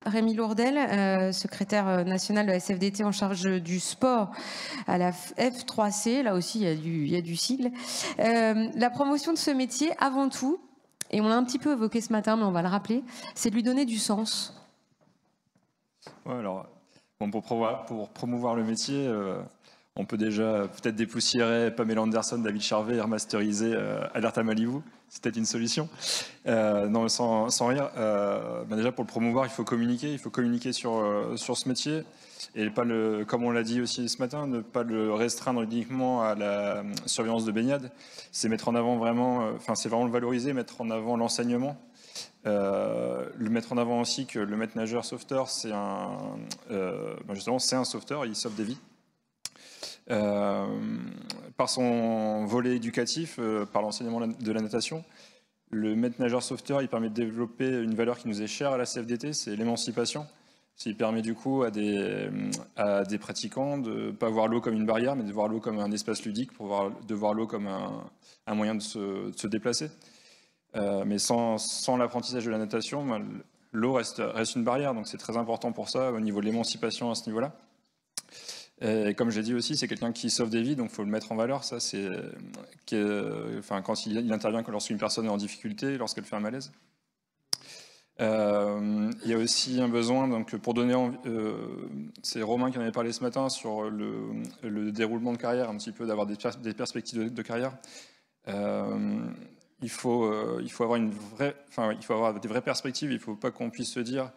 Rémi Lourdel, secrétaire national de la CFDT en charge du sport à la F3C. Là aussi, il y a du sigle. La promotion de ce métier, avant tout, et on l'a un petit peu évoqué ce matin, mais on va le rappeler, c'est de lui donner du sens. Ouais, alors, bon, pour promouvoir le métier, on peut déjà peut-être dépoussiérer Pamela Anderson, David Charvet et remasteriser Alerta Malibu. C'est peut-être une solution. Non, sans rire. Déjà, pour le promouvoir, il faut communiquer sur ce métier. Et pas comme on l'a dit aussi ce matin, ne pas le restreindre uniquement à la surveillance de baignade. C'est mettre en avant vraiment, c'est vraiment le valoriser, mettre en avant l'enseignement. Le mettre en avant aussi que le maître nageur sauveteur, c'est justement c'est un sauveteur, il sauve des vies. Par son volet éducatif, par l'enseignement de la natation, le maître nageur sauveteur, il permet de développer une valeur qui nous est chère à la CFDT, c'est l'émancipation. Il permet du coup à des pratiquants de ne pas voir l'eau comme une barrière, mais de voir l'eau comme un espace ludique, de voir l'eau comme un moyen de se déplacer. Mais sans l'apprentissage de la natation, l'eau reste une barrière, donc c'est très important pour ça, au niveau de l'émancipation à ce niveau-là. Et comme j'ai dit aussi, c'est quelqu'un qui sauve des vies, donc il faut le mettre en valeur. Ça, c'est quand il intervient lorsqu'une personne est en difficulté, lorsqu'elle fait un malaise. Il y a aussi un besoin, donc pour donner c'est Romain qui en avait parlé ce matin sur le déroulement de carrière, un petit peu d'avoir des perspectives de carrière. Il faut avoir des vraies perspectives. Il ne faut pas qu'on puisse se dire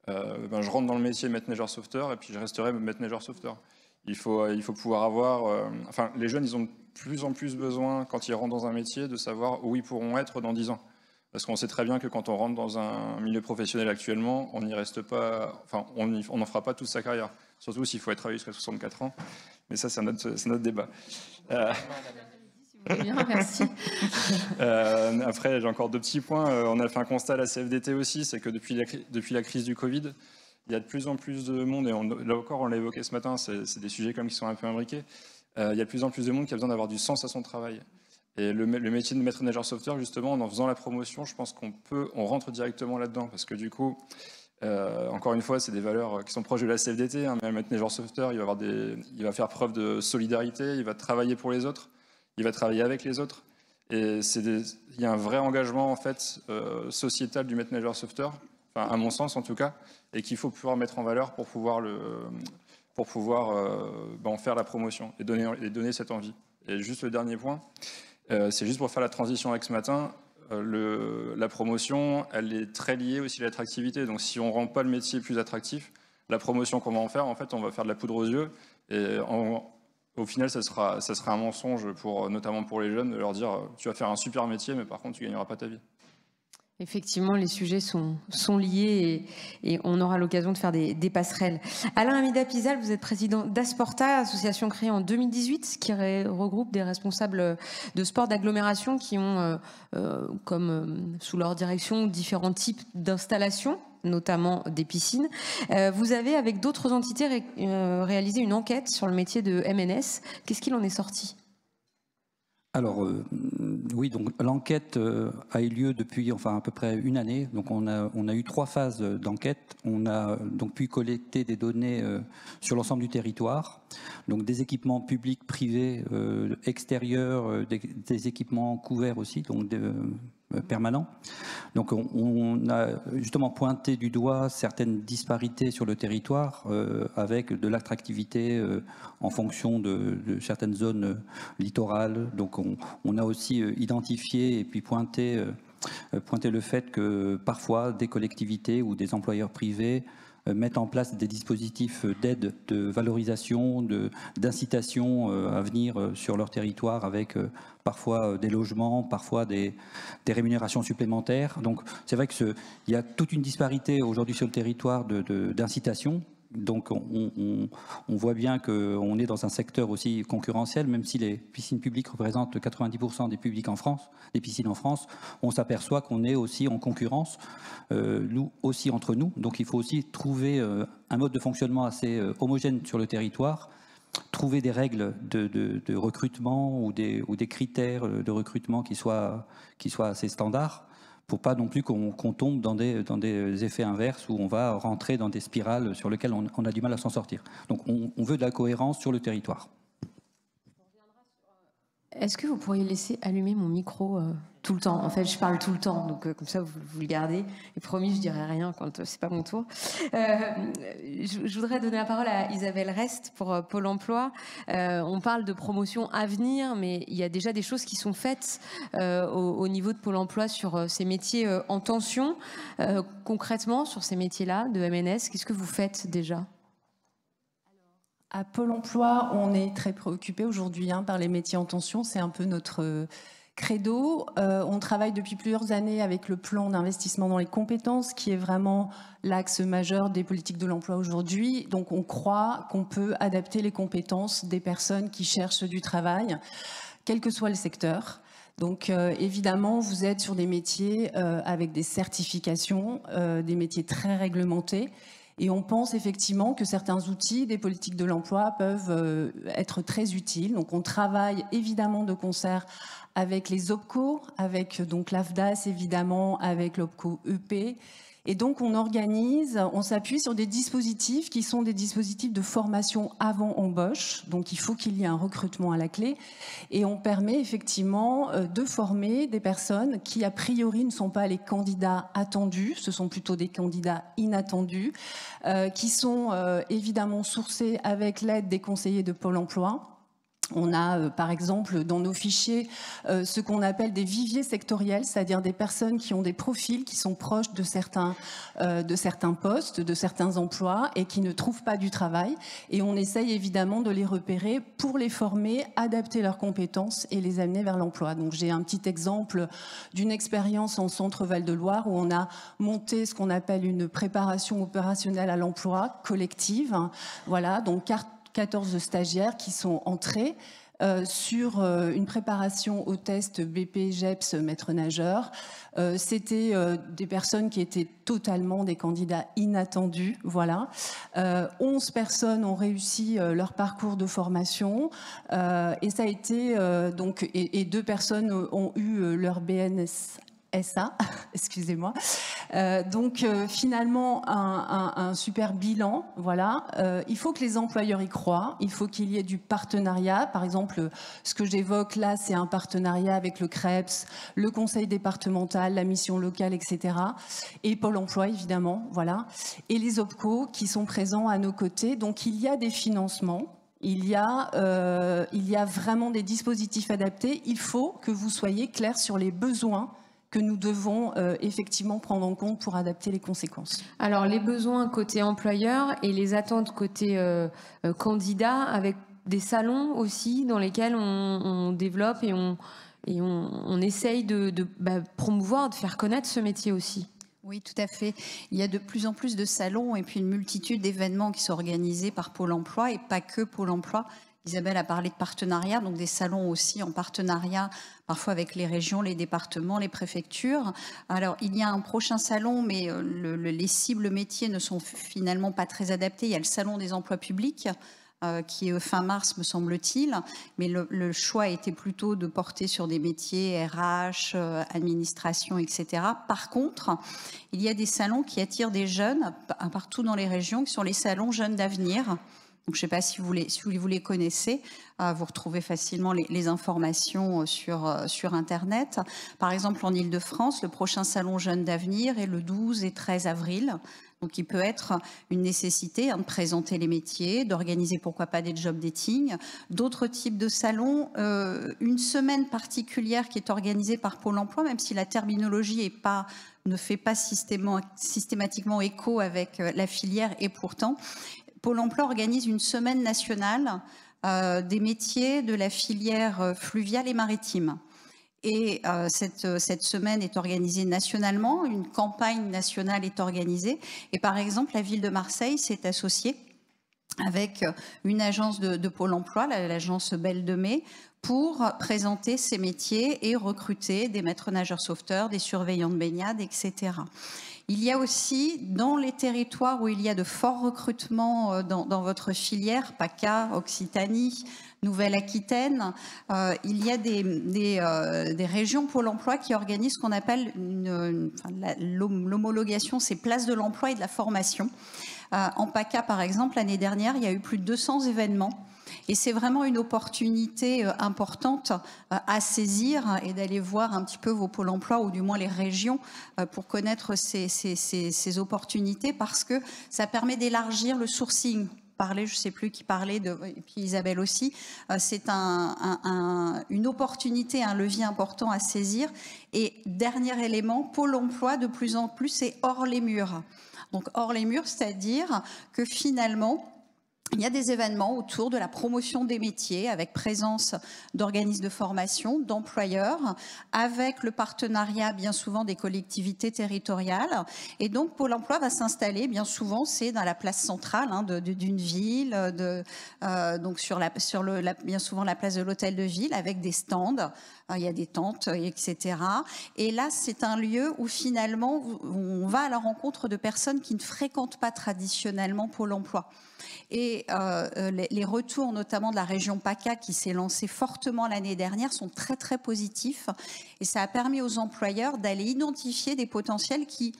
je rentre dans le métier maître nageur sauveteur et puis je resterai maître nageur sauveteur. Il faut pouvoir avoir... les jeunes, ils ont de plus en plus besoin, quand ils rentrent dans un métier, de savoir où ils pourront être dans 10 ans. Parce qu'on sait très bien que quand on rentre dans un milieu professionnel actuellement, on n'y reste pas... on n'en fera pas toute sa carrière. Surtout s'il faut être travailler jusqu'à 64 ans. Mais ça, c'est notre débat. Bien, merci. Après, j'ai encore 2 petits points. On a fait un constat à la CFDT aussi, c'est que depuis la crise du Covid, il y a de plus en plus de monde, et là encore on l'a évoqué ce matin, c'est des sujets comme qui sont un peu imbriqués, il y a de plus en plus de monde qui a besoin d'avoir du sens à son travail. Et le métier de maître nageur sauveteur, justement, en faisant la promotion, je pense on rentre directement là-dedans, parce que du coup, encore une fois, c'est des valeurs qui sont proches de la CFDT, hein, mais le maître nageur sauveteur, il va faire preuve de solidarité, il va travailler pour les autres, il va travailler avec les autres, et il y a un vrai engagement en fait sociétal du maître nageur sauveteur, à mon sens en tout cas, et qu'il faut pouvoir mettre en valeur pour pouvoir en faire la promotion et donner cette envie. Et juste le dernier point, c'est juste pour faire la transition avec ce matin, la promotion, elle est très liée aussi à l'attractivité. Donc si on ne rend pas le métier plus attractif, la promotion qu'on va en faire, en fait, on va faire de la poudre aux yeux. Et au final, ça sera un mensonge, notamment pour les jeunes, de leur dire tu vas faire un super métier, mais par contre, tu ne gagneras pas ta vie. Effectivement, les sujets sont liés et on aura l'occasion de faire des passerelles. Alain Amida-Pizal, vous êtes président d'Asporta, association créée en 2018, qui regroupe des responsables de sport d'agglomération qui ont sous leur direction différents types d'installations, notamment des piscines. Vous avez, avec d'autres entités, réalisé une enquête sur le métier de MNS. Qu'est-ce qu'il en est sorti ? Alors oui, donc l'enquête a eu lieu depuis à peu près une année. Donc on a eu 3 phases d'enquête. On a donc pu collecter des données sur l'ensemble du territoire, donc des équipements publics, privés, extérieurs, des équipements couverts aussi, donc permanents. Donc on a justement pointé du doigt certaines disparités sur le territoire avec de l'attractivité en fonction de certaines zones littorales. Donc on a aussi identifié et puis pointé le fait que parfois des collectivités ou des employeurs privés mettent en place des dispositifs d'aide, de valorisation, d'incitation à venir sur leur territoire avec parfois des logements, parfois des rémunérations supplémentaires. Donc c'est vrai qu'il y a toute une disparité aujourd'hui sur le territoire d'incitation. Donc on voit bien qu'on est dans un secteur aussi concurrentiel, même si les piscines publiques représentent 90% des piscines en France, on s'aperçoit qu'on est aussi en concurrence, nous aussi entre nous. Donc il faut aussi trouver un mode de fonctionnement assez homogène sur le territoire, trouver des règles de recrutement ou des critères de recrutement qui soient assez standards, pour pas non plus qu'on tombe dans des effets inverses où on va rentrer dans des spirales sur lesquelles on a du mal à s'en sortir. Donc on veut de la cohérence sur le territoire. Est-ce que vous pourriez laisser allumer mon micro tout le temps? En fait, je parle tout le temps, donc comme ça, vous le gardez. Et promis, je dirai rien quand c'est pas mon tour. Je voudrais donner la parole à Isabelle Rest pour Pôle emploi. On parle de promotion à venir, mais il y a déjà des choses qui sont faites au niveau de Pôle emploi sur ces métiers en tension. Concrètement, sur ces métiers-là de MNS, qu'est-ce que vous faites déjà ? À Pôle emploi, on est très préoccupé aujourd'hui par les métiers en tension. C'est un peu notre credo. On travaille depuis plusieurs années avec le plan d'investissement dans les compétences, qui est vraiment l'axe majeur des politiques de l'emploi aujourd'hui. Donc on croit qu'on peut adapter les compétences des personnes qui cherchent du travail, quel que soit le secteur. Donc évidemment, vous êtes sur des métiers avec des certifications, des métiers très réglementés. Et on pense effectivement que certains outils des politiques de l'emploi peuvent être très utiles. Donc on travaille évidemment de concert avec les OPCO, avec donc l'AFDAS évidemment, avec l'OPCO EP. Et donc on s'appuie sur des dispositifs qui sont des dispositifs de formation avant embauche. Donc il faut qu'il y ait un recrutement à la clé. Et on permet effectivement de former des personnes qui a priori ne sont pas les candidats attendus, ce sont plutôt des candidats inattendus, qui sont évidemment sourcés avec l'aide des conseillers de Pôle emploi. On a par exemple dans nos fichiers ce qu'on appelle des viviers sectoriels, c'est-à-dire des personnes qui ont des profils qui sont proches de certains postes, de certains emplois et qui ne trouvent pas du travail. Et on essaye évidemment de les repérer pour les former, adapter leurs compétences et les amener vers l'emploi. Donc j'ai un petit exemple d'une expérience en Centre Val-de-Loire où on a monté ce qu'on appelle une préparation opérationnelle à l'emploi collective. Voilà, donc 14 stagiaires qui sont entrés sur une préparation au test BP, GEPS, maître nageur. C'était des personnes qui étaient totalement des candidats inattendus. Voilà. 11 personnes ont réussi leur parcours de formation et ça a été donc et 2 personnes ont eu leur BNS. Excusez-moi. Donc finalement un super bilan, voilà. Il faut que les employeurs y croient, il faut qu'il y ait du partenariat. Par exemple, ce que j'évoque là, c'est un partenariat avec le CREPS, le conseil départemental, la mission locale, etc. Et Pôle emploi, évidemment, voilà. Et les OPCO qui sont présents à nos côtés. Donc il y a des financements. Il y a vraiment des dispositifs adaptés. Il faut que vous soyez clairs sur les besoins que nous devons effectivement prendre en compte pour adapter les conséquences. Alors, les besoins côté employeur et les attentes côté candidat, avec des salons aussi dans lesquels on développe et on essaye de promouvoir, de faire connaître ce métier aussi. Oui, tout à fait. Il y a de plus en plus de salons et puis une multitude d'événements qui sont organisés par Pôle emploi et pas que Pôle emploi. Isabelle a parlé de partenariat, donc des salons aussi en partenariat, parfois avec les régions, les départements, les préfectures. Alors, il y a un prochain salon, mais les cibles métiers ne sont finalement pas très adaptées. Il y a le salon des emplois publics, qui est fin mars, me semble-t-il, mais le choix était plutôt de porter sur des métiers RH, administration, etc. Par contre, il y a des salons qui attirent des jeunes partout dans les régions, qui sont les salons Jeunes d'Avenir. Donc, je ne sais pas si vous les connaissez, vous retrouvez facilement les informations sur Internet. Par exemple, en Ile-de-France, le prochain salon Jeunes d'Avenir est le 12 et 13 avril. Donc, il peut être une nécessité de présenter les métiers, d'organiser pourquoi pas des job dating. D'autres types de salons, une semaine particulière qui est organisée par Pôle emploi, même si la terminologie ne fait pas systématiquement écho avec la filière, et pourtant, Pôle emploi organise une semaine nationale des métiers de la filière fluviale et maritime. Et cette semaine est organisée nationalement, une campagne nationale est organisée. Et par exemple, la ville de Marseille s'est associée avec une agence de Pôle emploi, l'agence Belle de Mai, pour présenter ces métiers et recruter des maîtres nageurs sauveteurs, des surveillants de baignade, etc. Il y a aussi, dans les territoires où il y a de forts recrutements dans votre filière, PACA, Occitanie, Nouvelle-Aquitaine, il y a des régions Pôle emploi qui organisent ce qu'on appelle l'homologation, c'est place de l'emploi et de la formation. En PACA, par exemple, l'année dernière, il y a eu plus de 200 événements. Et c'est vraiment une opportunité importante à saisir et d'aller voir un petit peu vos pôles emploi ou du moins les régions pour connaître ces opportunités parce que ça permet d'élargir le sourcing. Je ne sais plus qui parlait, et puis Isabelle aussi, c'est une opportunité, un levier important à saisir. Et dernier élément, Pôle emploi de plus en plus est hors les murs. Donc hors les murs, c'est-à-dire que finalement, il y a des événements autour de la promotion des métiers avec présence d'organismes de formation, d'employeurs, avec le partenariat bien souvent des collectivités territoriales. Et donc Pôle emploi va s'installer bien souvent, c'est dans la place centrale d'une ville, donc bien souvent la place de l'hôtel de ville avec des stands. Il y a des tentes, etc. Et là, c'est un lieu où finalement, on va à la rencontre de personnes qui ne fréquentent pas traditionnellement Pôle emploi. Et les retours, notamment de la région PACA, qui s'est lancée fortement l'année dernière, sont très, très positifs. Et ça a permis aux employeurs d'aller identifier des potentiels qui,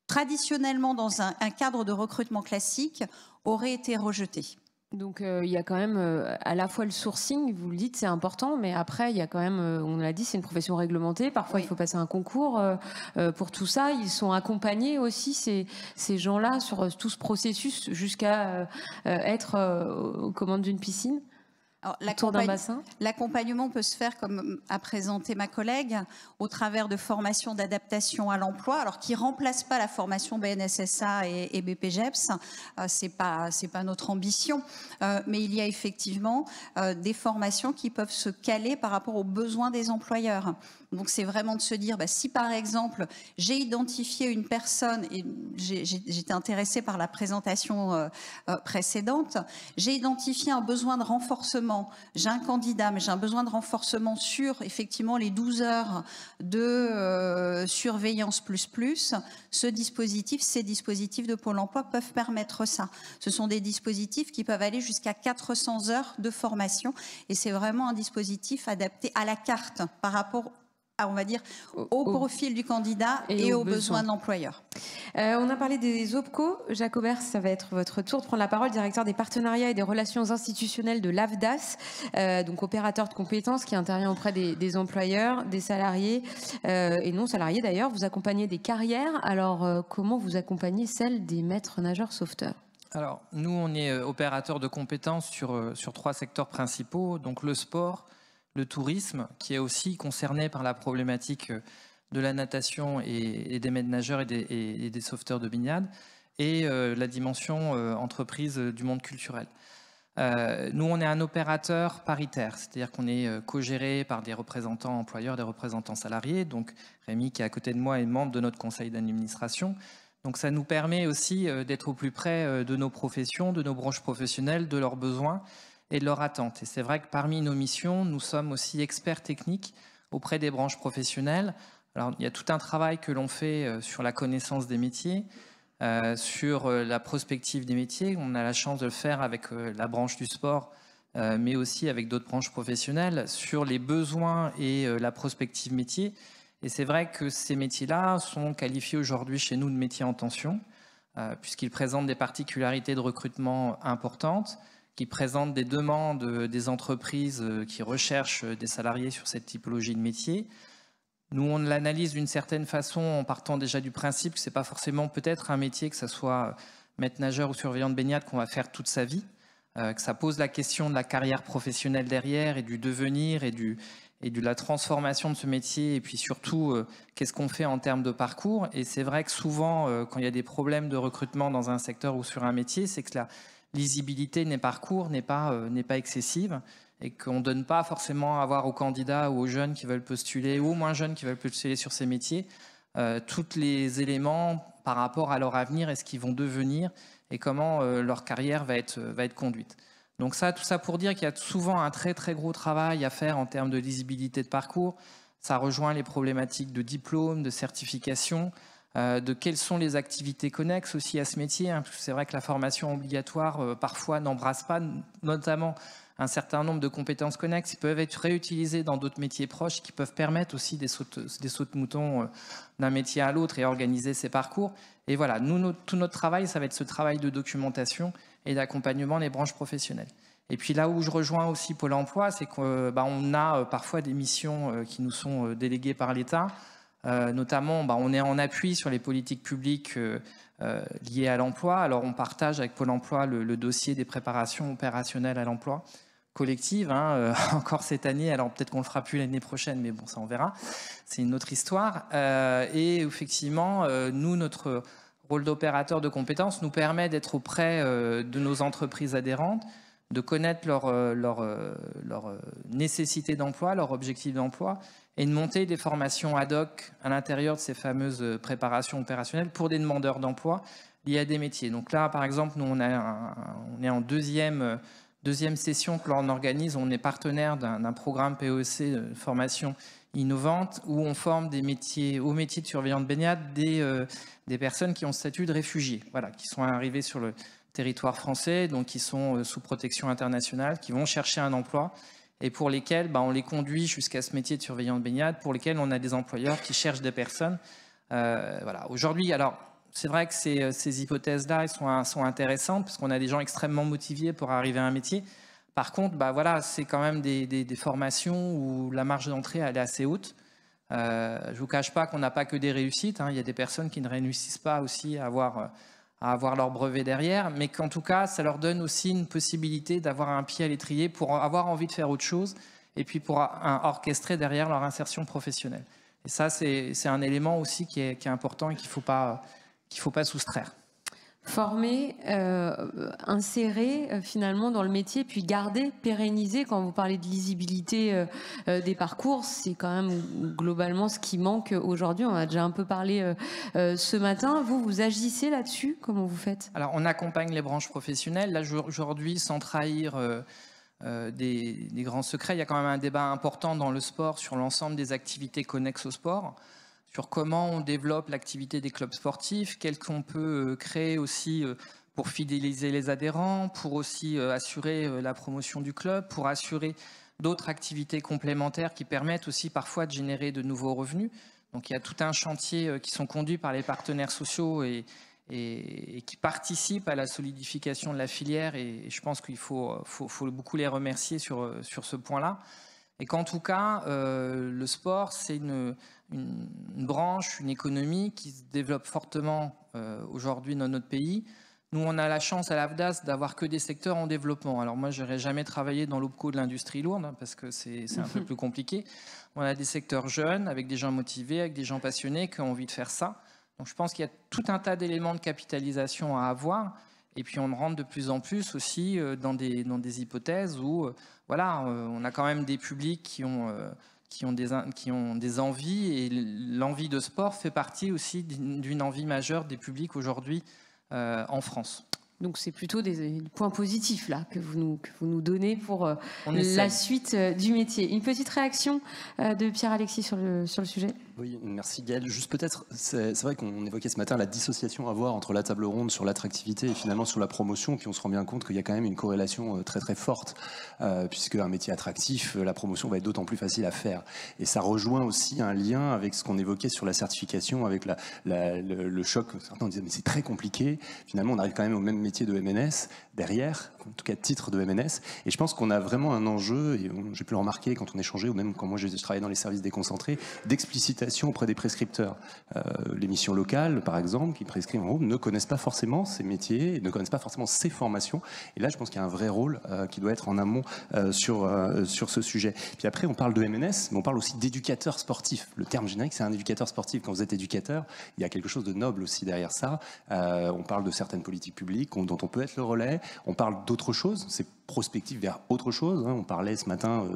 traditionnellement, dans un cadre de recrutement classique, auraient été rejetés. Donc il y a quand même à la fois le sourcing, vous le dites, c'est important, mais après il y a quand même, on l'a dit, c'est une profession réglementée. Parfois il faut passer un concours pour tout ça. Ils sont accompagnés aussi ces gens-là sur tout ce processus jusqu'à être aux commandes d'une piscine. Autour d'un bassin. L'accompagnement peut se faire, comme a présenté ma collègue, au travers de formations d'adaptation à l'emploi, alors qui ne remplacent pas la formation BNSSA et BPGEPS, c'est pas notre ambition, mais il y a effectivement des formations qui peuvent se caler par rapport aux besoins des employeurs. Donc c'est vraiment de se dire, si par exemple j'ai identifié une personne, et j'étais intéressée par la présentation précédente, j'ai identifié un besoin de renforcement, j'ai un candidat, mais j'ai un besoin de renforcement sur effectivement les 12 heures de surveillance plus, ces dispositifs de Pôle emploi peuvent permettre ça. Ce sont des dispositifs qui peuvent aller jusqu'à 400 heures de formation et c'est vraiment un dispositif adapté à la carte par rapport on va dire, au profil du candidat et aux besoins de l'employeur. On a parlé des OPCO. Jacques Aubert, ça va être votre tour de prendre la parole, directeur des partenariats et des relations institutionnelles de l'AFDAS, donc opérateur de compétences qui intervient auprès des employeurs, des salariés et non salariés d'ailleurs. Vous accompagnez des carrières. Alors, comment vous accompagnez celles des maîtres nageurs sauveteurs ? Alors, nous, on est opérateur de compétences sur 3 secteurs principaux, donc le sport, le tourisme, qui est aussi concerné par la problématique de la natation et des maîtres nageurs et des sauveteurs de baignade, et la dimension entreprise du monde culturel. Nous, on est un opérateur paritaire, c'est-à-dire qu'on est co-géré par des représentants employeurs, des représentants salariés. Donc Rémi, qui est à côté de moi, est membre de notre conseil d'administration. Donc ça nous permet aussi d'être au plus près de nos professions, de nos branches professionnelles, de leurs besoins et de leurs attentes. Et c'est vrai que parmi nos missions, nous sommes aussi experts techniques auprès des branches professionnelles. Alors, il y a tout un travail que l'on fait sur la connaissance des métiers, sur la prospective des métiers. On a la chance de le faire avec la branche du sport, mais aussi avec d'autres branches professionnelles, sur les besoins et la prospective métier. Et c'est vrai que ces métiers-là sont qualifiés aujourd'hui chez nous de métiers en tension, puisqu'ils présentent des particularités de recrutement importantes, qui présentent des demandes des entreprises qui recherchent des salariés sur cette typologie de métier. Nous, on l'analyse d'une certaine façon en partant déjà du principe que ce n'est pas forcément peut-être un métier, que ce soit maître nageur ou surveillant de baignade, qu'on va faire toute sa vie, que ça pose la question de la carrière professionnelle derrière et du devenir et de la transformation de ce métier, et puis surtout, qu'est-ce qu'on fait en termes de parcours. Et c'est vrai que souvent, quand il y a des problèmes de recrutement dans un secteur ou sur un métier, c'est que la lisibilité des parcours n'est pas excessive et qu'on ne donne pas forcément à voir aux candidats ou aux jeunes qui veulent postuler ou aux moins jeunes qui veulent postuler sur ces métiers tous les éléments par rapport à leur avenir et ce qu'ils vont devenir et comment leur carrière va être conduite. Donc tout ça pour dire qu'il y a souvent un très très gros travail à faire en termes de lisibilité de parcours. Ça rejoint les problématiques de diplôme, de certification, de quelles sont les activités connexes aussi à ce métier. Parce que c'est vrai que la formation obligatoire parfois n'embrasse pas notamment un certain nombre de compétences connexes qui peuvent être réutilisées dans d'autres métiers proches, qui peuvent permettre aussi des sauts de moutons d'un métier à l'autre et organiser ces parcours. Et voilà, tout notre travail, ça va être ce travail de documentation et d'accompagnement des branches professionnelles. Et puis là où je rejoins aussi Pôle emploi, c'est qu'on a parfois des missions qui nous sont déléguées par l'État. Notamment, on est en appui sur les politiques publiques liées à l'emploi. Alors on partage avec Pôle emploi le dossier des préparations opérationnelles à l'emploi collective, encore cette année, alors peut-être qu'on le fera plus l'année prochaine, mais bon, ça on verra, c'est une autre histoire. Et effectivement, nous, notre rôle d'opérateur de compétences nous permet d'être auprès de nos entreprises adhérentes, de connaître leur nécessité d'emploi, leur objectif d'emploi, et de monter des formations ad hoc à l'intérieur de ces fameuses préparations opérationnelles pour des demandeurs d'emploi liés à des métiers. Donc là, par exemple, nous, on est en deuxième session que l'on organise. On est partenaire d'un programme POC de formation innovante où on forme aux métiers de surveillant de baignade des personnes qui ont statut de réfugiés, voilà, qui sont arrivées sur le territoire français, donc qui sont sous protection internationale, qui vont chercher un emploi et pour lesquels on les conduit jusqu'à ce métier de surveillant de baignade, pour lesquels on a des employeurs qui cherchent des personnes. Voilà. Aujourd'hui, alors c'est vrai que ces hypothèses-là sont intéressantes parce qu'on a des gens extrêmement motivés pour arriver à un métier. Par contre, voilà, c'est quand même des formations où la marge d'entrée elle est assez haute. Je ne vous cache pas qu'on n'a pas que des réussites. Il y a des personnes qui ne réussissent pas aussi à avoir leur brevet derrière, mais qu'en tout cas, ça leur donne aussi une possibilité d'avoir un pied à l'étrier pour avoir envie de faire autre chose et puis pour orchestrer derrière leur insertion professionnelle. Et ça, c'est un élément aussi qui est important et qu'il ne faut pas soustraire. Former, insérer finalement dans le métier, puis garder, pérenniser. Quand vous parlez de lisibilité des parcours, c'est quand même globalement ce qui manque aujourd'hui. On a déjà un peu parlé ce matin. Vous agissez là-dessus? Comment vous faites? Alors, on accompagne les branches professionnelles. Là, aujourd'hui, sans trahir des grands secrets, il y a quand même un débat important dans le sport sur l'ensemble des activités connexes au sport, sur comment on développe l'activité des clubs sportifs, qu'est-ce qu'on peut créer aussi pour fidéliser les adhérents, pour aussi assurer la promotion du club, pour assurer d'autres activités complémentaires qui permettent aussi parfois de générer de nouveaux revenus. Donc il y a tout un chantier qui sont conduits par les partenaires sociaux et qui participent à la solidification de la filière et je pense qu'il faut beaucoup les remercier sur ce point-là. Et qu'en tout cas, le sport, c'est une branche, une économie qui se développe fortement aujourd'hui dans notre pays. Nous, on a la chance à l'AFDAS d'avoir que des secteurs en développement. Alors moi, je n'aurais jamais travaillé dans l'OPCO de l'industrie lourde parce que c'est un peu plus compliqué. On a des secteurs jeunes, avec des gens motivés, avec des gens passionnés qui ont envie de faire ça. Donc je pense qu'il y a tout un tas d'éléments de capitalisation à avoir. Et puis on rentre de plus en plus aussi dans des hypothèses où on a quand même des publics qui ont des envies et l'envie de sport fait partie aussi d'une envie majeure des publics aujourd'hui en France. Donc c'est plutôt des points positifs là que vous nous donnez pour la suite du métier. Une petite réaction de Pierre-Alexis sur le sujet. Oui, merci Gaëlle. Juste peut-être, c'est vrai qu'on évoquait ce matin la dissociation à voir entre la table ronde sur l'attractivité et finalement sur la promotion, puis on se rend bien compte qu'il y a quand même une corrélation très très forte, puisque un métier attractif, la promotion va être d'autant plus facile à faire. Et ça rejoint aussi un lien avec ce qu'on évoquait sur la certification, avec le choc. Certains disaient mais c'est très compliqué. Finalement, on arrive quand même au même métier de MNS derrière, en tout cas titre de MNS. Et je pense qu'on a vraiment un enjeu, et j'ai pu le remarquer quand on échangeait, ou même quand moi je travaillais dans les services déconcentrés, d'explicitation auprès des prescripteurs. Les missions locales, par exemple, qui prescrivent en gros, ne connaissent pas forcément ces métiers, ne connaissent pas forcément ces formations. Et là, je pense qu'il y a un vrai rôle qui doit être en amont sur ce sujet. Puis après, on parle de MNS, mais on parle aussi d'éducateur sportif. Le terme générique, c'est un éducateur sportif. Quand vous êtes éducateur, il y a quelque chose de noble aussi derrière ça. On parle de certaines politiques publiques dont on peut être le relais. On parle d'autres choses. C'est prospective vers autre chose. On parlait ce matin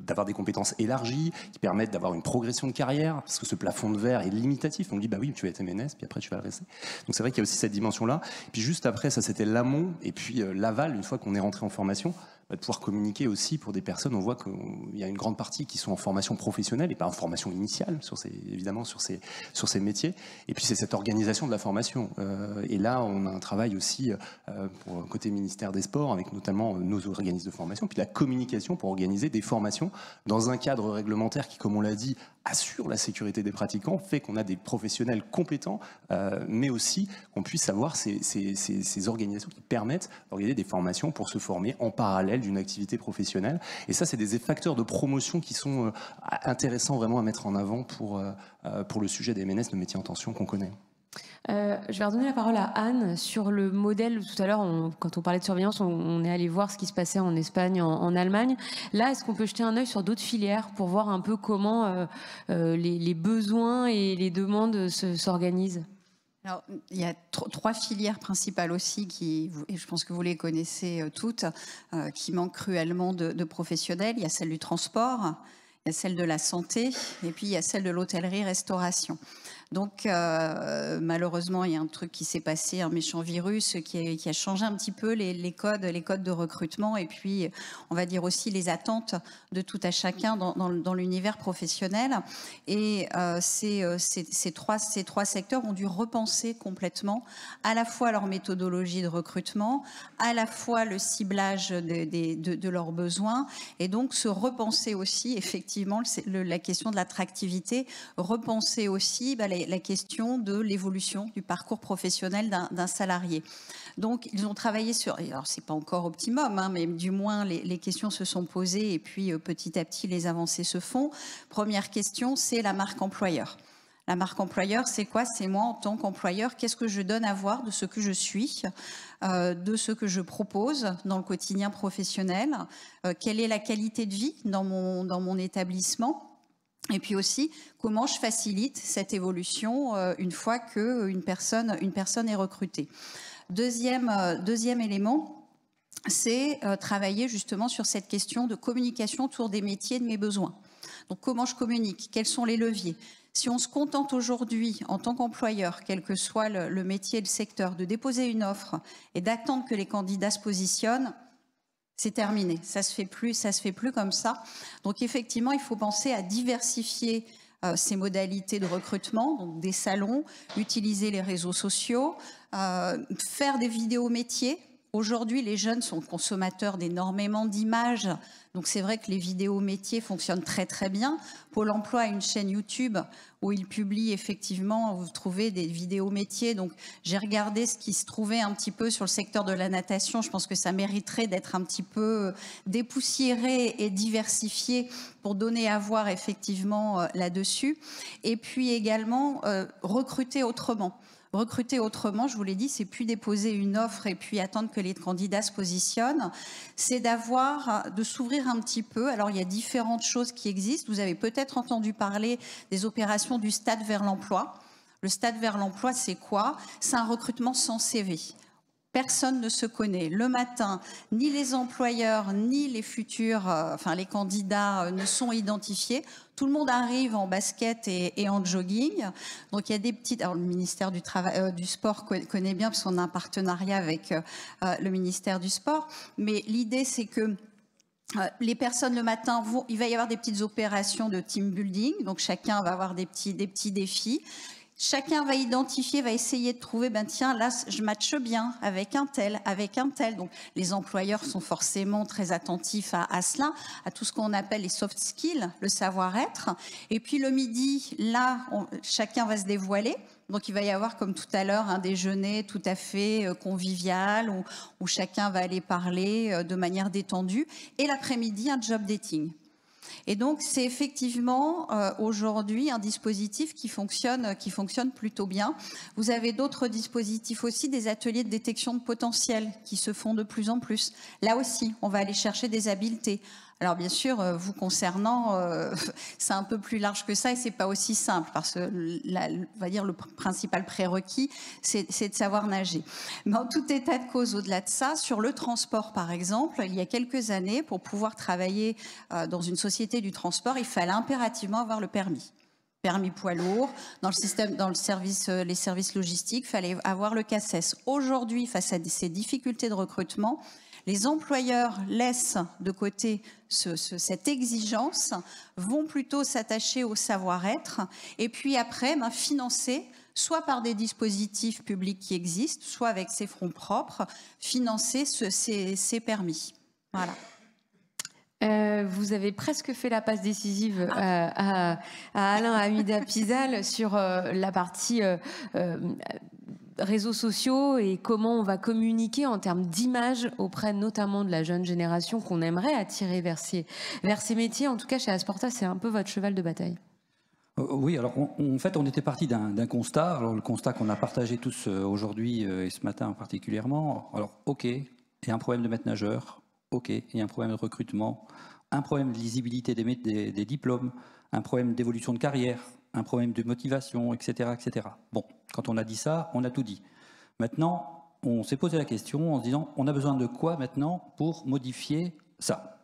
d'avoir des compétences élargies qui permettent d'avoir une progression de carrière, parce que ce plafond de verre est limitatif. On dit, bah oui, tu vas être MNS, puis après tu vas le rester. Donc c'est vrai qu'il y a aussi cette dimension-là. Puis juste après, ça c'était l'amont, et puis l'aval, une fois qu'on est rentré en formation, de pouvoir communiquer aussi pour des personnes. On voit qu'il y a une grande partie qui sont en formation professionnelle et pas en formation initiale, évidemment sur ces métiers. Et puis c'est cette organisation de la formation. Et là, on a un travail aussi pour côté ministère des Sports, avec notamment nos organismes de formation, puis la communication pour organiser des formations dans un cadre réglementaire qui, comme on l'a dit, assure la sécurité des pratiquants, fait qu'on a des professionnels compétents, mais aussi qu'on puisse avoir ces organisations qui permettent d'organiser des formations pour se former en parallèle d'une activité professionnelle. Et ça, c'est des facteurs de promotion qui sont intéressants vraiment à mettre en avant pour le sujet des MNS, le métier en tension qu'on connaît. Je vais redonner la parole à Anne sur le modèle. Tout à l'heure, quand on parlait de surveillance, on est allé voir ce qui se passait en Espagne, en Allemagne. Là, est-ce qu'on peut jeter un œil sur d'autres filières pour voir un peu comment les besoins et les demandes s'organisent ? Alors, il y a 3 filières principales aussi, et je pense que vous les connaissez toutes, qui manquent cruellement de professionnels. Il y a celle du transport, il y a celle de la santé, et puis il y a celle de l'hôtellerie-restauration. Donc, malheureusement, il y a un truc qui s'est passé, un méchant virus qui a changé un petit peu les codes de recrutement, et puis, on va dire aussi les attentes de tout à chacun dans l'univers professionnel. Et ces trois secteurs ont dû repenser complètement à la fois leur méthodologie de recrutement, à la fois le ciblage de leurs besoins, et donc se repenser aussi, effectivement, la question de l'attractivité, repenser aussi la question de l'évolution du parcours professionnel d'un salarié. Donc, ils ont travaillé sur... Alors, c'est pas encore optimum, mais du moins, les questions se sont posées et puis, petit à petit, les avancées se font. Première question, c'est la marque employeur. La marque employeur, c'est quoi? C'est moi, en tant qu'employeur, qu'est-ce que je donne à voir de ce que je suis, de ce que je propose dans le quotidien professionnel, quelle est la qualité de vie dans mon établissement? Et puis aussi, comment je facilite cette évolution une fois qu'une personne est recrutée. Deuxième élément, c'est travailler justement sur cette question de communication autour des métiers, de mes besoins. Donc, comment je communique? Quels sont les leviers? Si on se contente aujourd'hui, en tant qu'employeur, quel que soit le métier et le secteur, de déposer une offre et d'attendre que les candidats se positionnent, c'est terminé, ça se fait plus comme ça. Donc effectivement, il faut penser à diversifier ces modalités de recrutement, donc des salons, utiliser les réseaux sociaux, faire des vidéos métiers. Aujourd'hui, les jeunes sont consommateurs d'énormément d'images, donc c'est vrai que les vidéos métiers fonctionnent très très bien. Pôle emploi a une chaîne YouTube où il publie effectivement, vous trouvez des vidéos métiers. Donc j'ai regardé ce qui se trouvait un petit peu sur le secteur de la natation. Je pense que ça mériterait d'être un petit peu dépoussiéré et diversifié pour donner à voir effectivement là-dessus. Et puis également recruter autrement. Recruter autrement, je vous l'ai dit, c'est plus déposer une offre et puis attendre que les candidats se positionnent. C'est de s'ouvrir un petit peu. Alors, il y a différentes choses qui existent. Vous avez peut-être entendu parler des opérations du stade vers l'emploi. Le stade vers l'emploi, c'est quoi? C'est un recrutement sans CV. Personne ne se connaît. Le matin, ni les employeurs, ni les futurs, les candidats ne sont identifiés. Tout le monde arrive en basket et en jogging. Donc il y a des petites... Alors le ministère du Sport connaît bien parce qu'on a un partenariat avec le ministère du Sport. Mais l'idée, c'est que les personnes le matin, il va y avoir des petites opérations de team building. Donc chacun va avoir des petits défis. Chacun va identifier, va essayer de trouver, tiens, là, je matche bien avec un tel. Donc, les employeurs sont forcément très attentifs à cela, à tout ce qu'on appelle les soft skills, le savoir-être. Et puis, le midi, là, chacun va se dévoiler. Donc, il va y avoir, comme tout à l'heure, un déjeuner tout à fait convivial où chacun va aller parler de manière détendue. Et l'après-midi, un job dating. Et donc, c'est effectivement aujourd'hui un dispositif qui fonctionne plutôt bien. Vous avez d'autres dispositifs aussi, des ateliers de détection de potentiel qui se font de plus en plus. Là aussi, on va aller chercher des habiletés. Alors bien sûr, vous concernant, c'est un peu plus large que ça et c'est pas aussi simple parce que on va dire le principal prérequis, c'est de savoir nager. Mais en tout état de cause, au-delà de ça, sur le transport par exemple, il y a quelques années, pour pouvoir travailler dans une société du transport, il fallait impérativement avoir le permis poids lourd. Dans le service, les services logistiques, il fallait avoir le CACES. Aujourd'hui, face à ces difficultés de recrutement, les employeurs laissent de côté cette exigence, vont plutôt s'attacher au savoir-être et puis après financer, soit par des dispositifs publics qui existent, soit avec ses fonds propres, financer ces permis. Voilà. Vous avez presque fait la passe décisive à Alain Hamida-Pisal sur la partie réseaux sociaux et comment on va communiquer en termes d'image auprès notamment de la jeune génération qu'on aimerait attirer vers ces métiers. En tout cas, chez Asporta, c'est un peu votre cheval de bataille. Oui, alors en fait, on était parti d'un constat. Alors le constat qu'on a partagé tous aujourd'hui et ce matin particulièrement. Alors, ok, il y a un problème de maître nageur. Ok, il y a un problème de recrutement, un problème de lisibilité des diplômes, un problème d'évolution de carrière, un problème de motivation, etc., etc. Bon, quand on a dit ça, on a tout dit. Maintenant, on s'est posé la question en se disant, on a besoin de quoi maintenant pour modifier ça?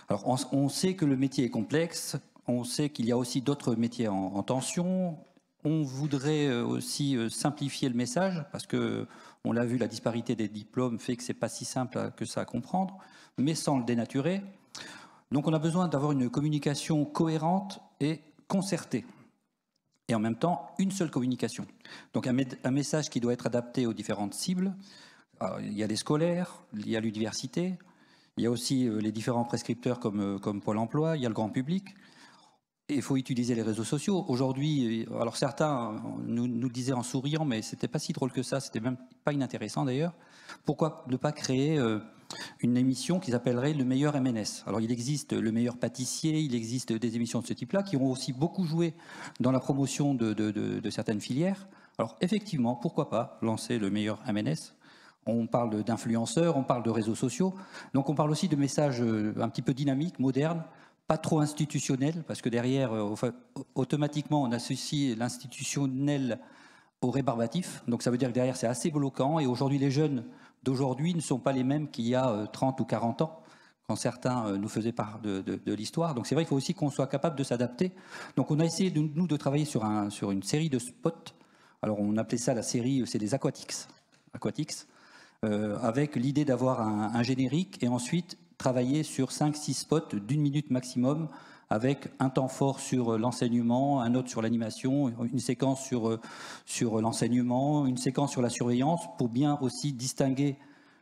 Alors, on sait que le métier est complexe, on sait qu'il y a aussi d'autres métiers en tension. On voudrait aussi simplifier le message, parce que on l'a vu, la disparité des diplômes fait que c'est pas si simple que ça à comprendre, mais sans le dénaturer. Donc on a besoin d'avoir une communication cohérente et concertée. Et en même temps, une seule communication. Donc un message qui doit être adapté aux différentes cibles. Alors, il y a les scolaires, il y a l'université, il y a aussi les différents prescripteurs comme Pôle emploi, il y a le grand public. Et il faut utiliser les réseaux sociaux. Aujourd'hui, alors certains nous disaient en souriant, mais c'était pas si drôle que ça, c'était même pas inintéressant d'ailleurs. Pourquoi ne pas créer une émission qui s'appellerait Le meilleur MNS? Alors il existe Le meilleur pâtissier, il existe des émissions de ce type-là qui ont aussi beaucoup joué dans la promotion de certaines filières. Alors effectivement, pourquoi pas lancer Le meilleur MNS? On parle d'influenceurs, on parle de réseaux sociaux, donc on parle aussi de messages un petit peu dynamiques, modernes, pas trop institutionnel, parce que derrière, automatiquement, on associe l'institutionnel au rébarbatif. Donc ça veut dire que derrière, c'est assez bloquant. Et aujourd'hui, les jeunes d'aujourd'hui ne sont pas les mêmes qu'il y a 30 ou 40 ans, quand certains nous faisaient part de l'histoire. Donc c'est vrai qu'il faut aussi qu'on soit capable de s'adapter. Donc on a essayé, nous, de travailler sur une série de spots. Alors on appelait ça la série, c'est des Aquatics, avec l'idée d'avoir un générique et ensuite travailler sur 5-6 spots d'une minute maximum, avec un temps fort sur l'enseignement, un autre sur l'animation, une séquence sur l'enseignement, une séquence sur la surveillance, pour bien aussi distinguer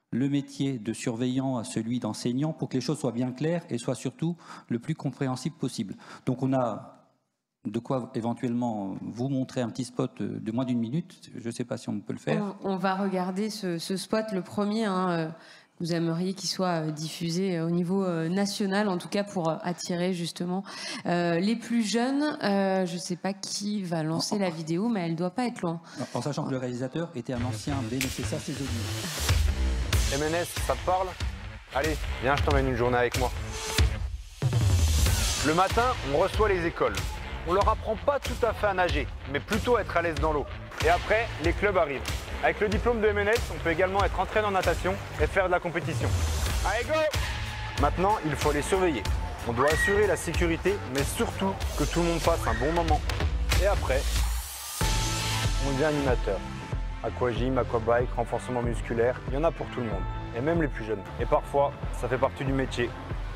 le métier de surveillant à celui d'enseignant, pour que les choses soient bien claires et soient surtout le plus compréhensibles possible. Donc on a de quoi éventuellement vous montrer un petit spot de moins d'une minute. Je ne sais pas si on peut le faire. On va regarder ce spot, le premier. Vous aimeriez qu'il soit diffusé au niveau national, en tout cas pour attirer justement les plus jeunes. Je ne sais pas qui va lancer la vidéo, mais elle ne doit pas être loin. En sachant que le réalisateur était un ancien BNSSA saisonnier. MNS, ça te parle? Allez, viens, je t'emmène une journée avec moi. Le matin, on reçoit les écoles. On leur apprend pas tout à fait à nager, mais plutôt à être à l'aise dans l'eau. Et après, les clubs arrivent. Avec le diplôme de MNS, on peut également être entraîné en natation et faire de la compétition. Allez, go! Maintenant, il faut les surveiller. On doit assurer la sécurité, mais surtout que tout le monde passe un bon moment. Et après, on devient animateur. Aquagym, aquabike, renforcement musculaire, il y en a pour tout le monde. Et même les plus jeunes. Et parfois, ça fait partie du métier.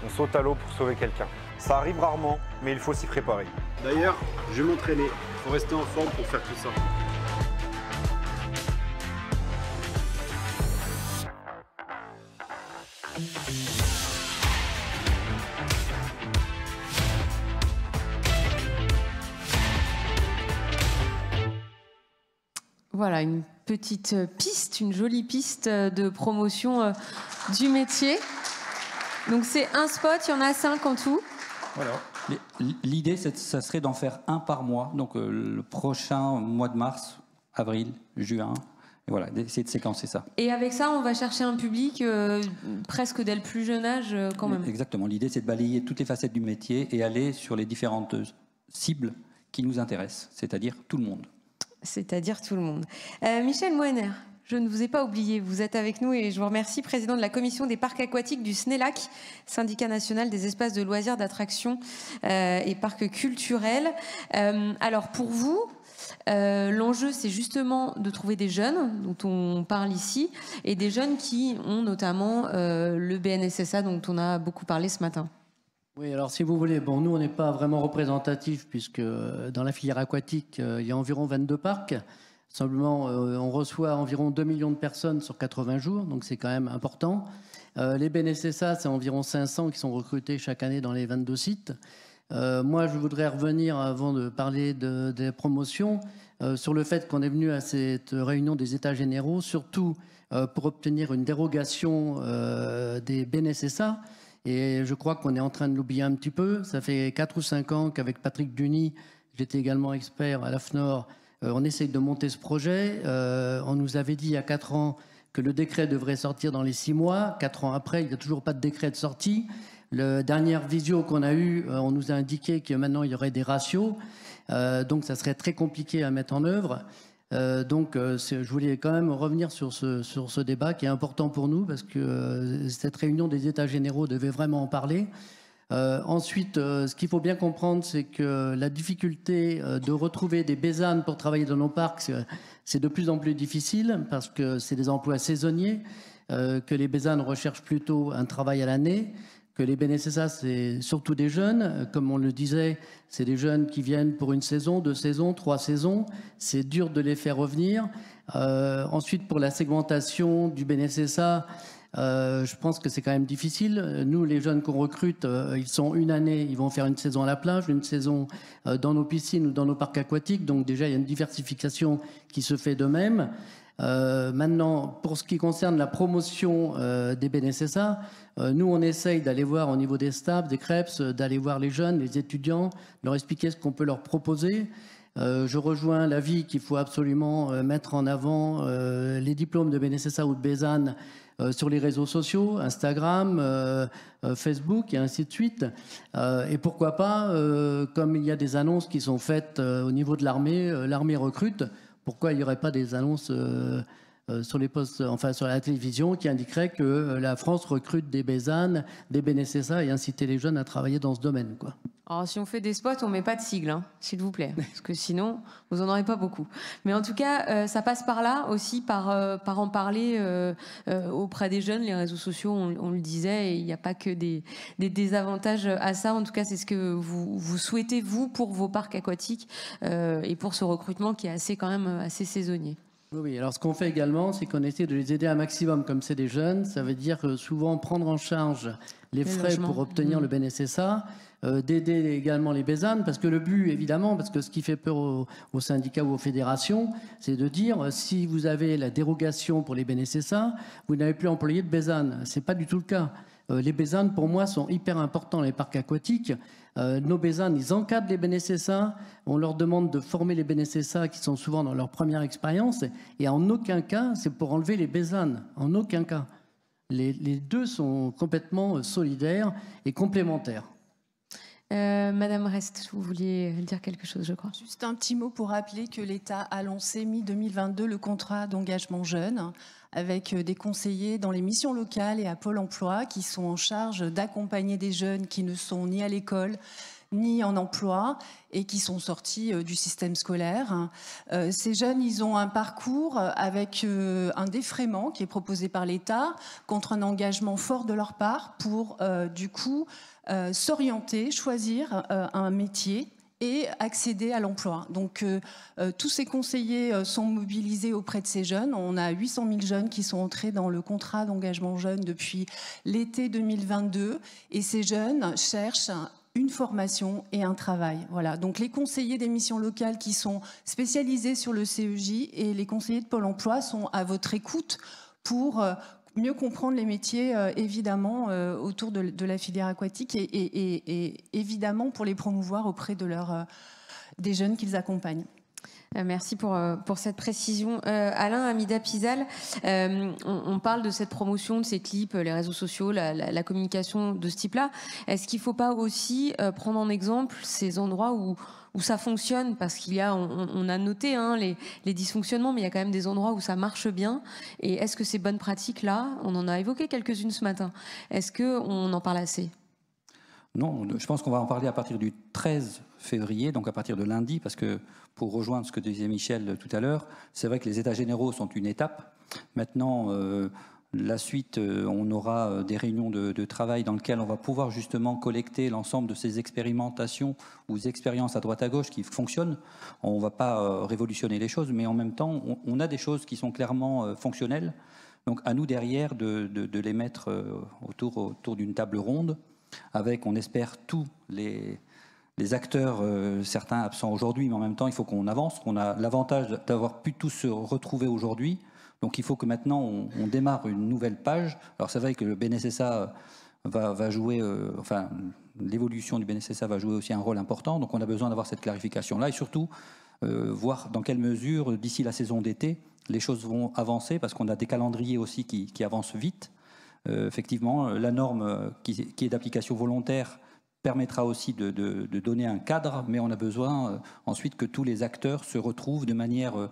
On saute à l'eau pour sauver quelqu'un. Ça arrive rarement, mais il faut s'y préparer. D'ailleurs, je vais m'entraîner. Il faut rester en forme pour faire tout ça. Voilà, une petite piste, une jolie piste de promotion du métier. Donc c'est un spot, il y en a 5 en tout. Voilà. L'idée, ça serait d'en faire un par mois. Donc le prochain mois de mars, avril, juin, voilà, d'essayer de séquencer ça. Et avec ça, on va chercher un public presque dès le plus jeune âge quand même. Exactement. L'idée, c'est de balayer toutes les facettes du métier et aller sur les différentes cibles qui nous intéressent, c'est-à-dire tout le monde. C'est-à-dire tout le monde. Michel Moener, je ne vous ai pas oublié. Vous êtes avec nous et je vous remercie, président de la commission des parcs aquatiques du SNELAC, syndicat national des espaces de loisirs, d'attractions et parcs culturels. Alors pour vous, l'enjeu, c'est justement de trouver des jeunes dont on parle ici et des jeunes qui ont notamment le BNSSA dont on a beaucoup parlé ce matin. Oui, alors si vous voulez, bon, nous on n'est pas vraiment représentatif puisque dans la filière aquatique, il y a environ 22 parcs. Simplement, on reçoit environ 2 millions de personnes sur 80 jours, donc c'est quand même important. Les BNSSA, c'est environ 500 qui sont recrutés chaque année dans les 22 sites. Moi, je voudrais revenir, avant de parler des promotions, sur le fait qu'on est venu à cette réunion des États généraux, surtout pour obtenir une dérogation des BNSSA. Et je crois qu'on est en train de l'oublier un petit peu. Ça fait 4 ou 5 ans qu'avec Patrick Duny, j'étais également expert à l'AFNOR, on essaye de monter ce projet. On nous avait dit il y a 4 ans que le décret devrait sortir dans les 6 mois. 4 ans après, il n'y a toujours pas de décret de sortie. La dernière visio qu'on a eue, on nous a indiqué que maintenant il y aurait des ratios. Donc ça serait très compliqué à mettre en œuvre. Je voulais quand même revenir sur ce débat qui est important pour nous parce que cette réunion des États généraux devait vraiment en parler. Ensuite, ce qu'il faut bien comprendre, c'est que la difficulté de retrouver des bésanes pour travailler dans nos parcs, c'est de plus en plus difficile parce que c'est des emplois saisonniers, que les bésanes recherchent plutôt un travail à l'année, que les BNSSA, c'est surtout des jeunes. Comme on le disait, c'est des jeunes qui viennent pour 1 saison, 2 saisons, 3 saisons. C'est dur de les faire revenir. Ensuite, pour la segmentation du BNSSA, je pense que c'est quand même difficile. Nous, les jeunes qu'on recrute, ils sont 1 année, ils vont faire 1 saison à la plage, 1 saison dans nos piscines ou dans nos parcs aquatiques. Donc déjà, il y a une diversification qui se fait de même. Maintenant, pour ce qui concerne la promotion des BNSSA, nous, on essaye d'aller voir au niveau des staffs, des CREPS, d'aller voir les jeunes, les étudiants, leur expliquer ce qu'on peut leur proposer. Je rejoins l'avis qu'il faut absolument mettre en avant les diplômes de BNSSA ou de BESAN sur les réseaux sociaux, Instagram, Facebook et ainsi de suite. Et pourquoi pas, comme il y a des annonces qui sont faites au niveau de l'armée, l'armée recrute, pourquoi il n'y aurait pas des annonces sur les postes, enfin sur la télévision qui indiqueraient que la France recrute des BESAN, des BNSSA et inciter les jeunes à travailler dans ce domaine, quoi. Alors, si on fait des spots, on ne met pas de sigle, hein, s'il vous plaît, parce que sinon, vous n'en aurez pas beaucoup. Mais en tout cas, ça passe par là aussi, par en parler auprès des jeunes. Les réseaux sociaux, on le disait, et il n'y a pas que des désavantages à ça. En tout cas, c'est ce que vous souhaitez, vous, pour vos parcs aquatiques et pour ce recrutement qui est quand même assez saisonnier. Oui, alors ce qu'on fait également, c'est qu'on essaie de les aider un maximum, comme c'est des jeunes. Ça veut dire souvent prendre en charge les frais pour obtenir le BNSSA, d'aider également les BESAN, parce que le but, évidemment, parce que ce qui fait peur aux syndicats ou aux fédérations, c'est de dire, si vous avez la dérogation pour les BNSSA, vous n'avez plus employé de BESAN. Ce n'est pas du tout le cas. Les BESAN, pour moi, sont hyper importants dans les parcs aquatiques. Nos BESAN, ils encadrent les BNSSA. On leur demande de former les BNSSA qui sont souvent dans leur première expérience. Et en aucun cas, c'est pour enlever les BESAN. En aucun cas. Les deux sont complètement solidaires et complémentaires. Madame Rest, vous vouliez dire quelque chose, je crois. Juste un petit mot pour rappeler que l'État a lancé mi-2022 le contrat d'engagement jeune avec des conseillers dans les missions locales et à Pôle emploi qui sont en charge d'accompagner des jeunes qui ne sont ni à l'école ni en emploi et qui sont sortis du système scolaire. Ces jeunes, ils ont un parcours avec un défraiement qui est proposé par l'État contre un engagement fort de leur part pour, du coup, s'orienter, choisir un métier et accéder à l'emploi. Donc, tous ces conseillers sont mobilisés auprès de ces jeunes. On a 800 000 jeunes qui sont entrés dans le contrat d'engagement jeune depuis l'été 2022. Et ces jeunes cherchent une formation et un travail. Voilà. Donc les conseillers des missions locales qui sont spécialisés sur le CEJ et les conseillers de Pôle emploi sont à votre écoute pour mieux comprendre les métiers, évidemment, autour de la filière aquatique et évidemment pour les promouvoir auprès de des jeunes qu'ils accompagnent. Merci pour cette précision. Alain Amida-Pisal, on parle de cette promotion, de ces clips, les réseaux sociaux, la communication de ce type-là. Est-ce qu'il ne faut pas aussi prendre en exemple ces endroits où ça fonctionne? Parce qu'il y a, on a noté les dysfonctionnements, mais il y a quand même des endroits où ça marche bien. Et est-ce que ces bonnes pratiques-là, on en a évoqué quelques-unes ce matin, est-ce qu'on en parle assez? Non, je pense qu'on va en parler à partir du 13 février, donc à partir de lundi, parce que pour rejoindre ce que disait Michel tout à l'heure, c'est vrai que les états généraux sont une étape. Maintenant, la suite, on aura des réunions de travail dans lesquelles on va pouvoir justement collecter l'ensemble de ces expérimentations ou expériences à droite à gauche qui fonctionnent. On ne va pas révolutionner les choses, mais en même temps, on a des choses qui sont clairement fonctionnelles. Donc à nous derrière de les mettre autour d'une table ronde, avec, on espère, tous les acteurs, certains absents aujourd'hui, mais en même temps, il faut qu'on avance. On a l'avantage d'avoir pu tous se retrouver aujourd'hui. Donc il faut que maintenant, on démarre une nouvelle page. Alors c'est vrai que le BNSSA va jouer, enfin, l'évolution du BNSSA va jouer aussi un rôle important. Donc on a besoin d'avoir cette clarification-là et surtout voir dans quelle mesure, d'ici la saison d'été, les choses vont avancer, parce qu'on a des calendriers aussi qui avancent vite. Effectivement, la norme qui est d'application volontaire permettra aussi de donner un cadre, mais on a besoin ensuite que tous les acteurs se retrouvent de manière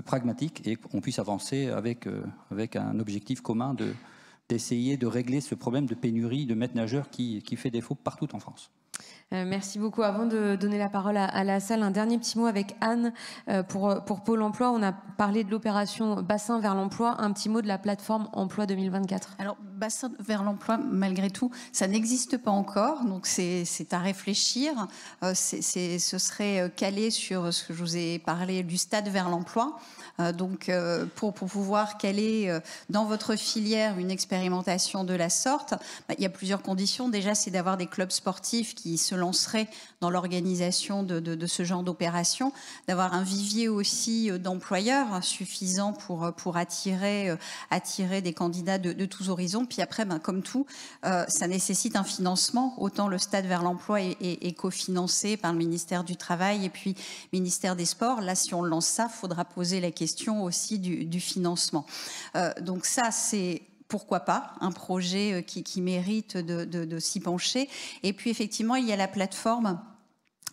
pragmatique et qu'on puisse avancer avec un objectif commun d'essayer de régler ce problème de pénurie de maîtres nageurs qui fait défaut partout en France. Merci beaucoup. Avant de donner la parole à la salle, un dernier petit mot avec Anne pour Pôle emploi. On a parlé de l'opération Bassin vers l'emploi. Un petit mot de la plateforme Emploi 2024. Alors, Bassin vers l'emploi, malgré tout, ça n'existe pas encore. Donc, c'est à réfléchir. Ce serait calé sur ce que je vous ai parlé du stade vers l'emploi. Donc, pour pouvoir caler dans votre filière une expérimentation de la sorte, il y a plusieurs conditions. Déjà, c'est d'avoir des clubs sportifs qui se lanceraient dans l'organisation de ce genre d'opération, d'avoir un vivier aussi d'employeurs suffisant pour attirer des candidats de tous horizons. Puis après, comme tout, ça nécessite un financement. Autant le stade vers l'emploi est cofinancé par le ministère du Travail et puis ministère des Sports. Là, si on lance ça, il faudra poser la question aussi du financement. Donc ça, c'est pourquoi pas un projet qui mérite de s'y pencher. Et puis effectivement, il y a la plateforme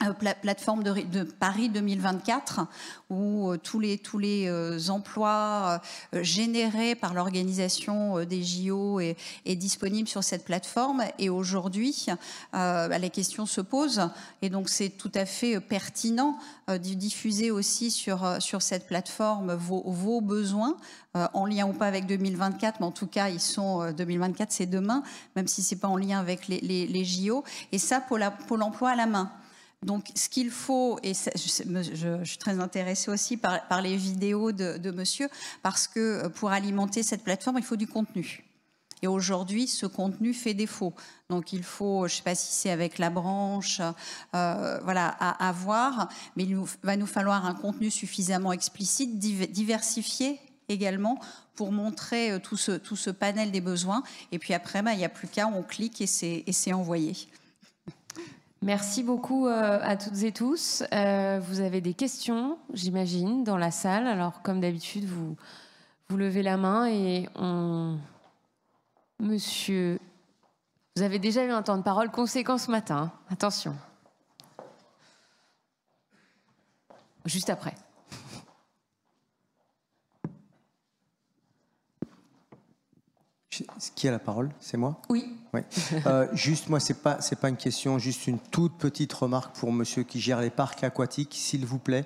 de Paris 2024 où tous les emplois générés par l'organisation des JO est disponible sur cette plateforme. Et aujourd'hui, la question se pose, et donc c'est tout à fait pertinent de diffuser aussi sur cette plateforme vos besoins, en lien ou pas avec 2024, mais en tout cas, 2024, c'est demain, même si c'est pas en lien avec les JO. Et ça, Pôle emploi à la main. Donc, ce qu'il faut, et je suis très intéressée aussi par les vidéos de monsieur, parce que pour alimenter cette plateforme, il faut du contenu. Et aujourd'hui, ce contenu fait défaut. Donc, il faut, je ne sais pas si c'est avec la branche, voilà, à voir, mais il va nous falloir un contenu suffisamment explicite, diversifié également, pour montrer tout ce panel des besoins. Et puis après, il n'y a plus qu'à, on clique et c'est envoyé. Merci beaucoup à toutes et tous. Vous avez des questions, j'imagine, dans la salle. Alors, comme d'habitude, vous levez la main et Monsieur, vous avez déjà eu un temps de parole conséquent ce matin. Attention. Juste après. Qui a la parole? C'est moi? Oui. Ouais. Juste, moi, c'est pas une question, juste une toute petite remarque pour monsieur qui gère les parcs aquatiques, s'il vous plaît.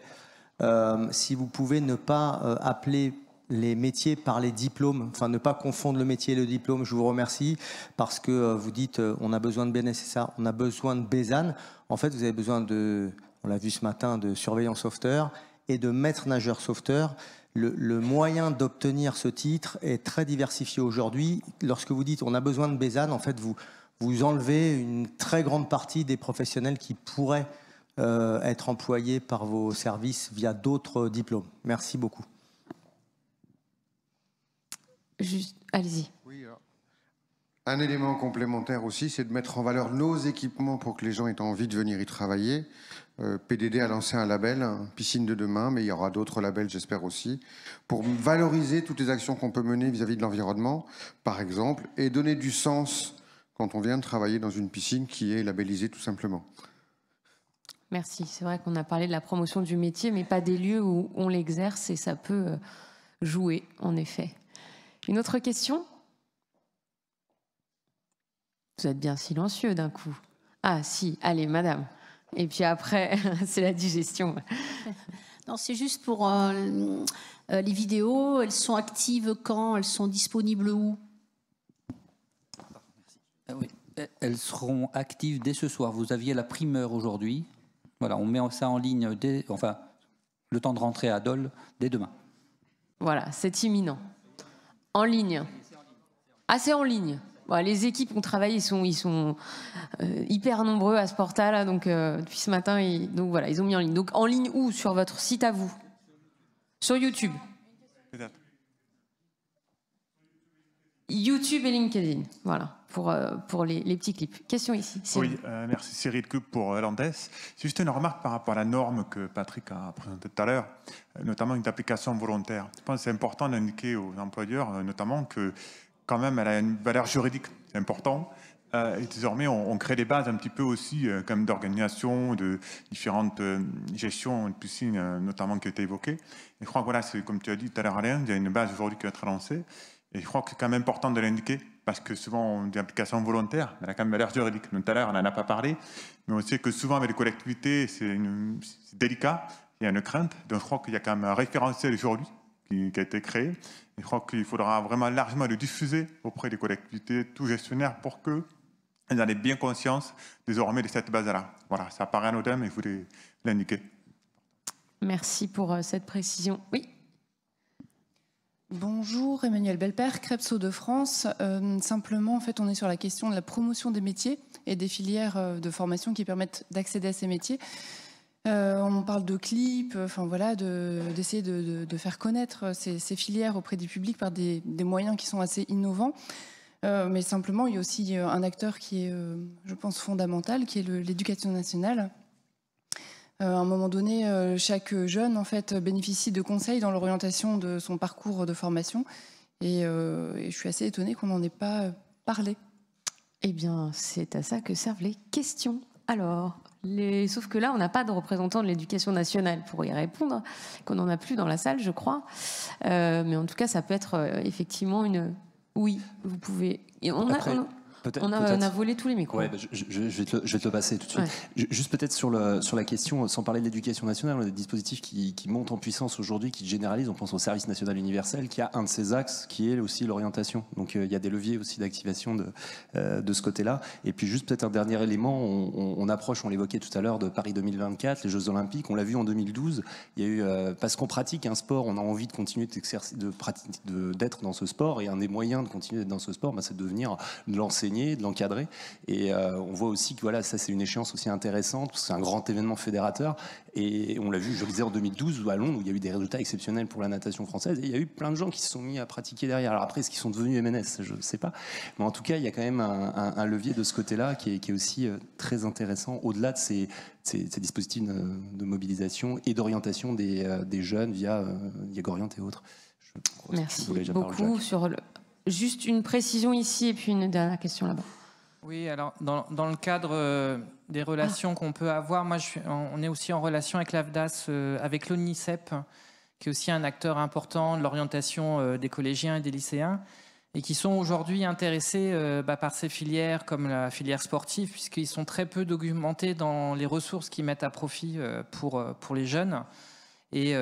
Si vous pouvez ne pas appeler les métiers par les diplômes, enfin ne pas confondre le métier et le diplôme, je vous remercie, parce que vous dites on a besoin de BNSSA, on a besoin de BESAN. En fait, vous avez besoin on l'a vu ce matin, de surveillant sauveteur et de maître nageur sauveteur. Le moyen d'obtenir ce titre est très diversifié aujourd'hui. Lorsque vous dites on a besoin de BESAN, en fait, vous enlevez une très grande partie des professionnels qui pourraient être employés par vos services via d'autres diplômes. Merci beaucoup. Allez-y. Oui, Un élément complémentaire aussi, c'est de mettre en valeur nos équipements pour que les gens aient envie de venir y travailler. PDD a lancé un label, Piscine de demain, mais il y aura d'autres labels, j'espère aussi, pour valoriser toutes les actions qu'on peut mener vis-à-vis de l'environnement, par exemple, et donner du sens quand on vient de travailler dans une piscine qui est labellisée tout simplement. Merci. C'est vrai qu'on a parlé de la promotion du métier, mais pas des lieux où on l'exerce, et ça peut jouer, en effet. Une autre question ? Vous êtes bien silencieux d'un coup. Ah si, allez, madame. Et puis après, c'est la digestion. Non, c'est juste pour les vidéos. Elles sont actives quand? Elles sont disponibles où? Oui. Elles seront actives dès ce soir. Vous aviez la primeur aujourd'hui. Voilà, on met ça en ligne, le temps de rentrer à Dole, dès demain. Voilà, c'est imminent. En ligne. Ah, c'est en ligne. Bon, les équipes ont travaillé, ils sont hyper nombreux à Sporta, là, donc depuis ce matin, donc voilà, ils ont mis en ligne. Donc en ligne où? Sur votre site à vous? Sur YouTube? YouTube et LinkedIn, voilà, pour les petits clips. Question ici. Oui, merci Cyril Coupe pour Landes. C'est juste une remarque par rapport à la norme que Patrick a présentée tout à l'heure, notamment une application volontaire. Je pense que c'est important d'indiquer aux employeurs, notamment que quand même, elle a une valeur juridique, c'est important. Et désormais, on crée des bases un petit peu aussi comme d'organisation, de différentes gestions de piscines, notamment qui ont été évoquées. Et je crois que voilà, c'est comme tu as dit tout à l'heure, Alain, il y a une base aujourd'hui qui va être lancée. Et je crois que c'est quand même important de l'indiquer, parce que souvent, on dit application volontaire, mais elle a quand même valeur juridique. Tout à l'heure, on n'en a pas parlé, mais on sait que souvent, avec les collectivités, c'est délicat, il y a une crainte. Donc je crois qu'il y a quand même un référentiel aujourd'hui qui a été créé. Et je crois qu'il faudra vraiment largement le diffuser auprès des collectivités, tous gestionnaires, pour qu'elles en aient bien conscience désormais de cette base-là. Voilà, ça paraît anodin, mais il faut l'indiquer. Merci pour cette précision. Oui. Bonjour, Emmanuel Belpère, Crepso de France. Simplement, en fait, on est sur la question de la promotion des métiers et des filières de formation qui permettent d'accéder à ces métiers. On parle de clips, enfin voilà, d'essayer de faire connaître ces filières auprès du public par des moyens qui sont assez innovants. Mais simplement, il y a aussi un acteur qui est, je pense, fondamental, qui est l'éducation nationale. À un moment donné, chaque jeune, en fait, bénéficie de conseils dans l'orientation de son parcours de formation. Et je suis assez étonnée qu'on n'en ait pas parlé. Eh bien, c'est à ça que servent les questions. Alors, sauf que là, on n'a pas de représentant de l'éducation nationale pour y répondre, qu'on n'en a plus dans la salle, je crois. Mais en tout cas, ça peut être effectivement une... Oui, vous pouvez... On a volé tous les micros. Ouais, je vais te le passer tout de suite. Ouais. Juste peut-être sur la question, sans parler de l'éducation nationale, on a des dispositifs qui montent en puissance aujourd'hui, qui généralisent. On pense au service national universel, qui a un de ses axes, qui est aussi l'orientation. Donc il y a des leviers aussi d'activation de ce côté-là. Et puis juste peut-être un dernier élément, on approche, on l'évoquait tout à l'heure, de Paris 2024, les Jeux Olympiques. On l'a vu en 2012. Il y a eu, parce qu'on pratique un sport, on a envie de continuer d'être dans ce sport. Et un des moyens de continuer d'être dans ce sport, c'est de venir l'enseigner, de l'encadrer, et on voit aussi que voilà, ça c'est une échéance aussi intéressante parce que c'est un grand événement fédérateur, et on l'a vu, je le disais, en 2012 à Londres où il y a eu des résultats exceptionnels pour la natation française, et il y a eu plein de gens qui se sont mis à pratiquer derrière. Alors après, est-ce qu'ils sont devenus MNS, je ne sais pas, mais en tout cas il y a quand même un levier de ce côté-là qui est aussi très intéressant, au-delà de ces dispositifs de mobilisation et d'orientation des jeunes via Gorient et autres. Merci beaucoup. Juste une précision ici et puis une dernière question là-bas. Oui, alors dans le cadre des relations qu'on peut avoir, on est aussi en relation avec l'AFDAS, avec l'ONICEP, qui est aussi un acteur important de l'orientation des collégiens et des lycéens, et qui sont aujourd'hui intéressés par ces filières comme la filière sportive, puisqu'ils sont très peu documentés dans les ressources qu'ils mettent à profit pour les jeunes. Et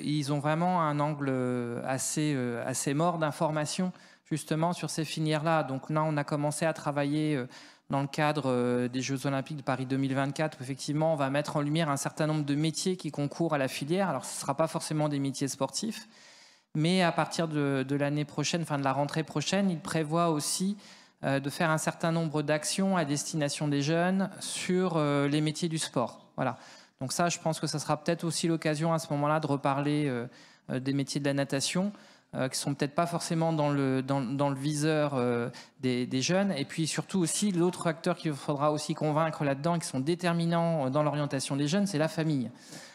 ils ont vraiment un angle assez mort d'information justement sur ces filières-là. Donc là, on a commencé à travailler dans le cadre des Jeux Olympiques de Paris 2024, où effectivement, on va mettre en lumière un certain nombre de métiers qui concourent à la filière. Alors, ce ne sera pas forcément des métiers sportifs, mais à partir de l'année prochaine, enfin de la rentrée prochaine, il prévoit aussi de faire un certain nombre d'actions à destination des jeunes sur les métiers du sport. Voilà. Donc ça, je pense que ça sera peut-être aussi l'occasion à ce moment-là de reparler des métiers de la natation. qui sont peut-être pas forcément dans le viseur des jeunes. Et puis surtout aussi, l'autre acteur qu'il faudra aussi convaincre là-dedans, qui sont déterminants dans l'orientation des jeunes, c'est la famille.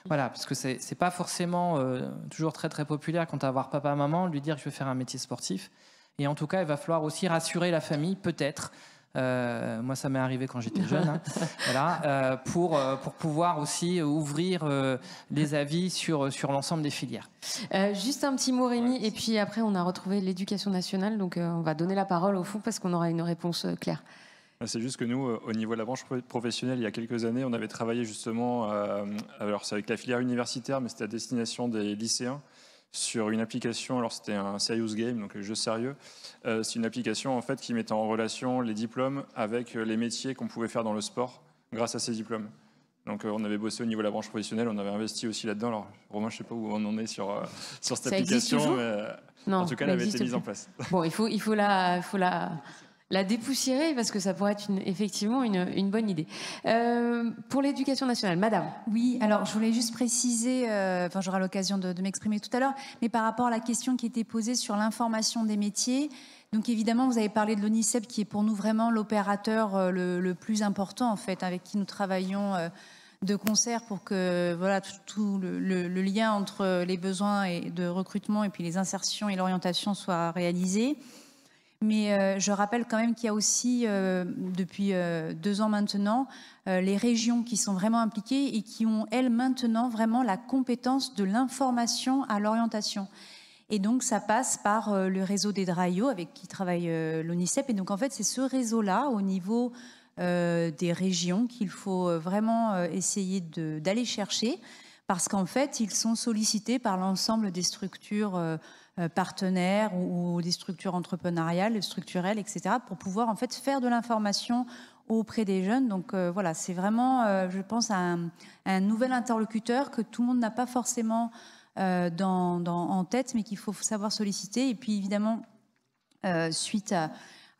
Voilà, parce que c'est pas forcément toujours très très populaire quand tu vas voir papa, maman, lui dire que je veux faire un métier sportif. Et en tout cas, il va falloir aussi rassurer la famille, peut-être. Moi, ça m'est arrivé quand j'étais jeune, hein, voilà, pour pouvoir aussi ouvrir les avis sur l'ensemble des filières. Juste un petit mot, Rémi, et puis après, on a retrouvé l'éducation nationale, donc on va donner la parole au fond parce qu'on aura une réponse claire. C'est juste que nous, au niveau de la branche professionnelle, il y a quelques années, on avait travaillé justement, alors c'est avec la filière universitaire, mais c'était à destination des lycéens, sur une application, alors c'était un serious game, donc le jeu sérieux. C'est une application en fait qui mettait en relation les diplômes avec les métiers qu'on pouvait faire dans le sport grâce à ces diplômes. Donc on avait bossé au niveau de la branche professionnelle, on avait investi aussi là-dedans. Alors Romain, je ne sais pas où on en est sur cette application, mais non, en tout cas, elle avait été mise en place. Bon, il faut la dépoussiérer parce que ça pourrait être effectivement une bonne idée. Pour l'éducation nationale, madame. Oui, alors je voulais juste préciser, j'aurai l'occasion de m'exprimer tout à l'heure, mais par rapport à la question qui était posée sur l'information des métiers, donc évidemment vous avez parlé de l'ONICEP qui est pour nous vraiment l'opérateur le plus important en fait, avec qui nous travaillons de concert pour que voilà, tout le lien entre les besoins de recrutement et puis les insertions et l'orientation soit réalisé. Mais je rappelle quand même qu'il y a aussi, depuis 2 ans maintenant, les régions qui sont vraiment impliquées et qui ont, elles, maintenant vraiment la compétence de l'information à l'orientation. Et donc, ça passe par le réseau des DRAIO avec qui travaille l'ONICEP. Et donc, en fait, c'est ce réseau-là, au niveau des régions, qu'il faut vraiment essayer d'aller chercher, parce qu'en fait, ils sont sollicités par l'ensemble des structures partenaires ou des structures entrepreneuriales, structurelles, etc., pour pouvoir en fait faire de l'information auprès des jeunes. Donc voilà, c'est vraiment, je pense, un nouvel interlocuteur que tout le monde n'a pas forcément en tête, mais qu'il faut savoir solliciter. Et puis évidemment, suite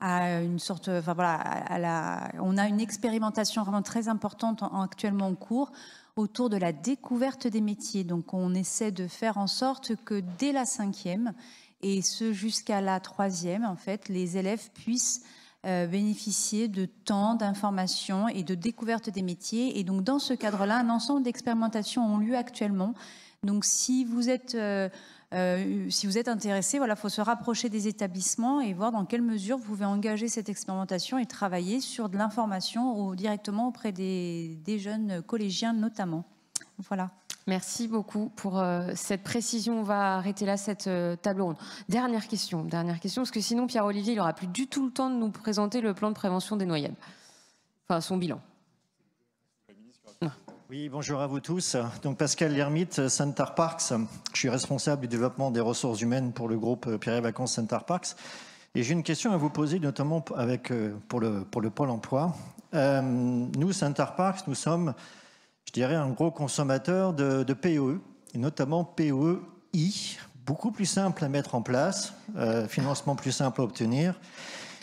à une sorte, on a une expérimentation vraiment très importante actuellement en cours autour de la découverte des métiers. Donc on essaie de faire en sorte que dès la 5e et ce jusqu'à la 3e, en fait, les élèves puissent bénéficier de temps d'information et de découverte des métiers. Et donc dans ce cadre-là, un ensemble d'expérimentations ont lieu actuellement. Donc si vous êtes intéressé, voilà, faut se rapprocher des établissements et voir dans quelle mesure vous pouvez engager cette expérimentation et travailler sur de l'information directement auprès des jeunes collégiens notamment. Voilà. Merci beaucoup pour cette précision. On va arrêter là cette table ronde. Dernière question, parce que sinon Pierre-Olivier, il n'aura plus du tout le temps de nous présenter le plan de prévention des noyades. Enfin, son bilan. Oui, bonjour à vous tous. Donc Pascal Lermite, Center Parks. Je suis responsable du développement des ressources humaines pour le groupe Pierre et Vacances Center Parks. Et j'ai une question à vous poser, notamment pour le Pôle emploi. Nous, Center Parks, nous sommes, je dirais, un gros consommateur de PEE, et notamment PEI, beaucoup plus simple à mettre en place, financement plus simple à obtenir.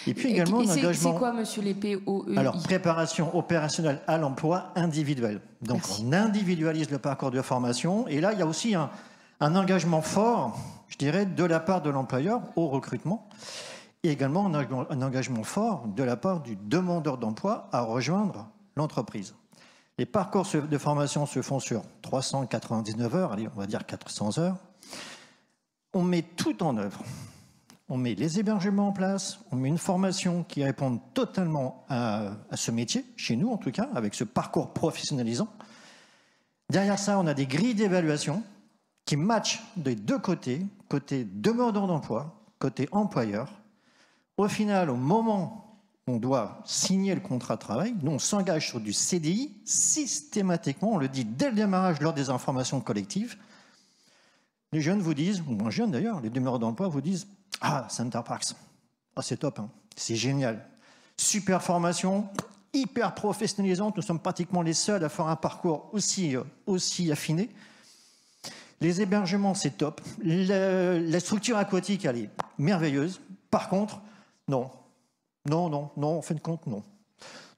Et puis également un engagement. C'est quoi, monsieur, les PEI? Alors, préparation opérationnelle à l'emploi individuel. Donc, merci. On individualise le parcours de formation. Et là, il y a aussi un engagement fort, je dirais, de la part de l'employeur au recrutement. Et également un engagement fort de la part du demandeur d'emploi à rejoindre l'entreprise. Les parcours de formation se font sur 399 heures, allez, on va dire 400 heures. On met tout en œuvre. On met les hébergements en place, on met une formation qui répond totalement à ce métier, chez nous en tout cas, avec ce parcours professionnalisant. Derrière ça, on a des grilles d'évaluation qui matchent des deux côtés, côté demandeur d'emploi, côté employeur. Au final, au moment où on doit signer le contrat de travail, nous on s'engage sur du CDI systématiquement, on le dit dès le démarrage lors des informations collectives. Les jeunes vous disent, ou moins jeunes d'ailleurs, les demandeurs d'emploi vous disent « Ah, Center Parks, oh, c'est top, hein. C'est génial. Super formation, hyper professionnalisante. Nous sommes pratiquement les seuls à faire un parcours aussi affiné. Les hébergements, c'est top. La structure aquatique, elle est merveilleuse. Par contre, non, en fin de compte, non.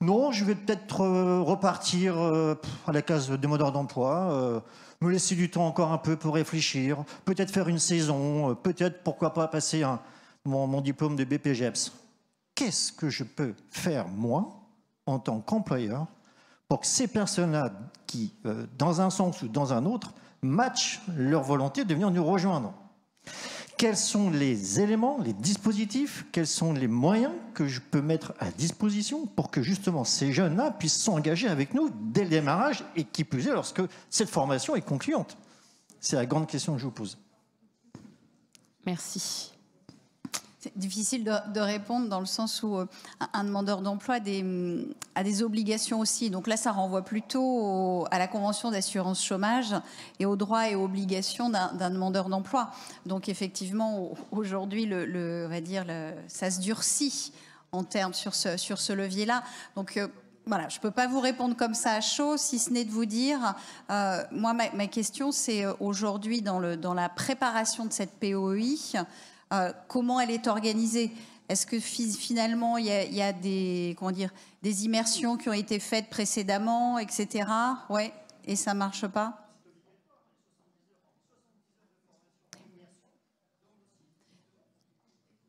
Non, je vais peut-être repartir à la case demandeur d'emploi, me laisser du temps encore un peu pour réfléchir, peut-être faire une saison, peut-être, pourquoi pas, passer mon diplôme de BPGEPS. Qu'est-ce que je peux faire, moi, en tant qu'employeur, pour que ces personnes-là qui, dans un sens ou dans un autre, matchent leur volonté de venir nous rejoindre? Quels sont les éléments, les dispositifs, quels sont les moyens que je peux mettre à disposition pour que justement ces jeunes-là puissent s'engager avec nous dès le démarrage et qui plus est lorsque cette formation est concluante? C'est la grande question que je vous pose. Merci. C'est difficile de répondre dans le sens où un demandeur d'emploi a des obligations aussi. Donc là, ça renvoie plutôt à la convention d'assurance chômage et aux droits et aux obligations d'un demandeur d'emploi. Donc effectivement, aujourd'hui, on va dire, ça se durcit en termes sur ce levier-là. Donc voilà, je ne peux pas vous répondre comme ça à chaud, si ce n'est de vous dire, moi, ma question, c'est aujourd'hui, dans la préparation de cette POI, comment elle est organisée? Est-ce que finalement il y a des immersions qui ont été faites précédemment, etc. Ouais, et ça marche pas?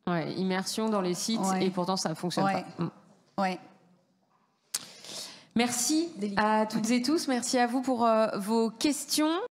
Ouais, immersion dans les sites, et pourtant ça ne fonctionne pas. Ouais. Merci à toutes et tous, merci à vous pour vos questions.